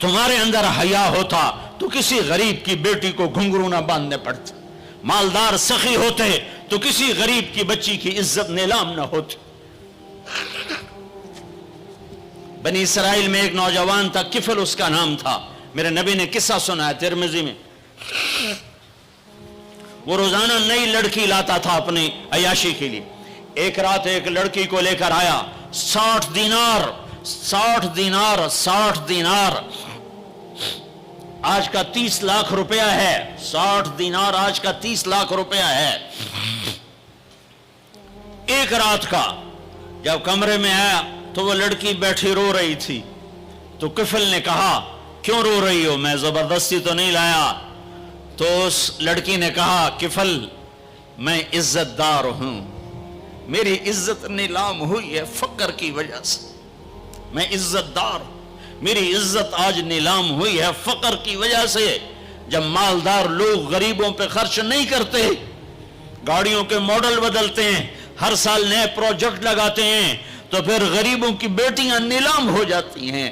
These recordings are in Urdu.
تمہارے اندر حیا ہوتا تو کسی غریب کی بیٹی کو گھنگرو نہ باندھنے پڑتے، مالدار سخی ہوتے تو کسی غریب کی بچی کی عزت نیلام نہ ہوتی۔ بنی اسرائیل میں ایک نوجوان تھا، کفل اس کا نام تھا، میرے نبی نے قصہ سنا ہے ترمذی میں۔ وہ روزانہ نئی لڑکی لاتا تھا اپنی عیاشی کے لیے۔ ایک رات ایک لڑکی کو لے کر آیا، 60 دینار آج کا 30 لاکھ روپیہ ہے، 60 دینار آج کا 30 لاکھ روپیہ ہے۔ ایک رات کا جب کمرے میں آیا تو وہ لڑکی بیٹھی رو رہی تھی، تو کفل نے کہا کیوں رو رہی ہو، میں زبردستی تو نہیں لایا۔ تو اس لڑکی نے کہا کفل میں عزت دار ہوں، میری عزت نیلام ہوئی ہے فقر کی وجہ سے، میں عزت دار ہوں، میری عزت آج نیلام ہوئی ہے فقر کی وجہ سے۔ جب مالدار لوگ غریبوں پہ خرچ نہیں کرتے، گاڑیوں کے ماڈل بدلتے ہیں، ہر سال نئے پروجیکٹ لگاتے ہیں، تو پھر غریبوں کی بیٹیاں نیلام ہو جاتی ہیں۔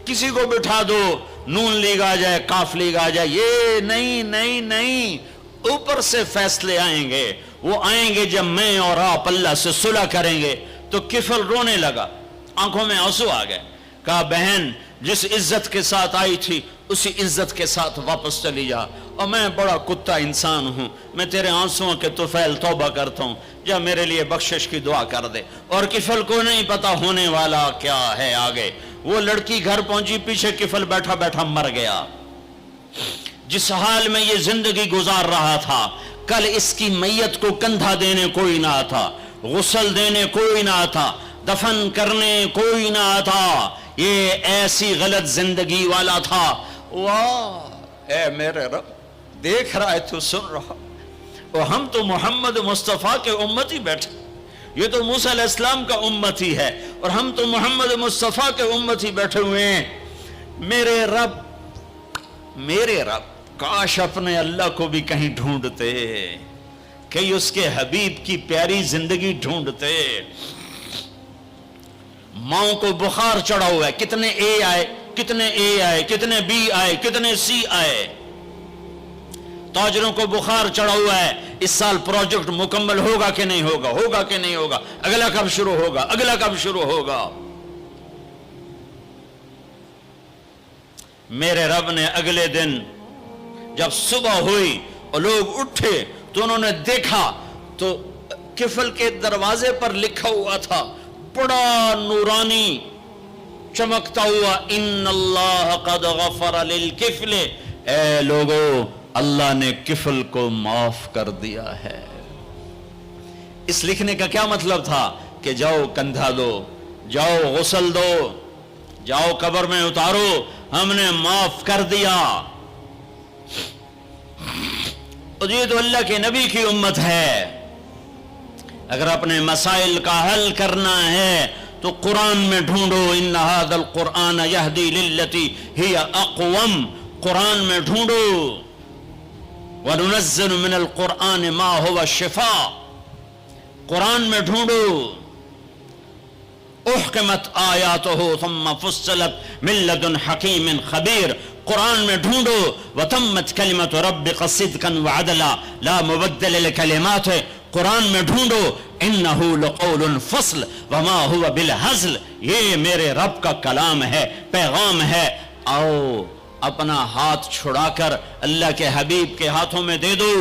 کسی کو بٹھا دو، نون لیگ آ جائے، کاف لیگ آ جائے، یہ نہیں، اوپر سے فیصلے آئیں گے۔ وہ آئیں گے جب میں اور آپ اللہ سے صلح کریں گے۔ تو کفل رونے لگا، آنکھوں میں آنسو آ گئے، کہا بہن جس عزت کے ساتھ آئی تھی اسی عزت کے ساتھ واپس چلی جا، اور میں بڑا کتا انسان ہوں، میں تیرے آنسوؤں کے طفیل توبہ کرتا ہوں، جا میرے لیے بخشش کی دعا کر دے۔ اور کفل کو نہیں پتا ہونے والا کیا ہے آگے۔ وہ لڑکی گھر پہنچی، پیچھے کفل بیٹھا بیٹھا مر گیا۔ جس حال میں یہ زندگی گزار رہا تھا، کل اس کی میت کو کندھا دینے کوئی نہ تھا، غسل دینے کوئی نہ تھا، دفن کرنے کوئی نہ تھا، یہ ایسی غلط زندگی والا تھا۔ واہ اے میرے رب، دیکھ رہا ہے تو سن رہا، اور ہم تو محمد مصطفیٰ کے امتی بیٹھے، یہ تو موسیٰ علیہ السلام کا امتی ہے، اور ہم تو محمد مصطفیٰ کے امتی بیٹھے ہوئے ہیں۔ میرے رب کاش اپنے اللہ کو بھی کہیں ڈھونڈتے، کہیں اس کے حبیب کی پیاری زندگی ڈھونڈتے۔ ماؤں کو بخار چڑھا ہوا ہے، کتنے اے آئے، کتنے بی آئے، کتنے سی آئے۔ تاجروں کو بخار چڑھا ہوا ہے، اس سال پروجیکٹ مکمل ہوگا کہ نہیں ہوگا، اگلا کب شروع ہوگا۔ میرے رب نے اگلے دن جب صبح ہوئی اور لوگ اٹھے تو انہوں نے دیکھا تو کفل کے دروازے پر لکھا ہوا تھا بڑا نورانی چمکتا ہوا، ان اللہ قد غفر للکفل، اے لوگو اللہ نے کفل کو معاف کر دیا ہے۔ اس لکھنے کا کیا مطلب تھا کہ جاؤ کندھا دو، جاؤ غسل دو، جاؤ قبر میں اتارو، ہم نے معاف کر دیا۔ اور یہ تو اللہ کے نبی کی امت ہے۔ اگر اپنے مسائل کا حل کرنا ہے تو قرآن میں ڈھونڈو، ان ھذا القرآن یہدی للتی ہی اقوم، قرآن میں ڈھونڈو۔ وَنُنَزِّلُ مِنَ الْقُرْآنِ مَا هُوَ شِفَاء، قرآن میں ڈھونڈو۔ احکمت آیاتہ ثم فصلت من لدن حکیم خبیر، قرآن میں ڈھونڈو۔ وَتَمَّتْ كَلِمَةُ رَبِّكَ صِدْقًا وَعَدْلًا لَا مُبَدِّلَ لِكَلِمَاتِهِ، قرآن میں ڈھونڈو۔ إِنَّهُ لَقَوْلٌ فَصْلٌ وَمَا هُوَ بِالْهَزْلِ، یہ میرے رب کا کلام ہے، پیغام ہے۔ آؤ اپنا ہاتھ چھڑا کر اللہ کے حبیب کے ہاتھوں میں دے دو۔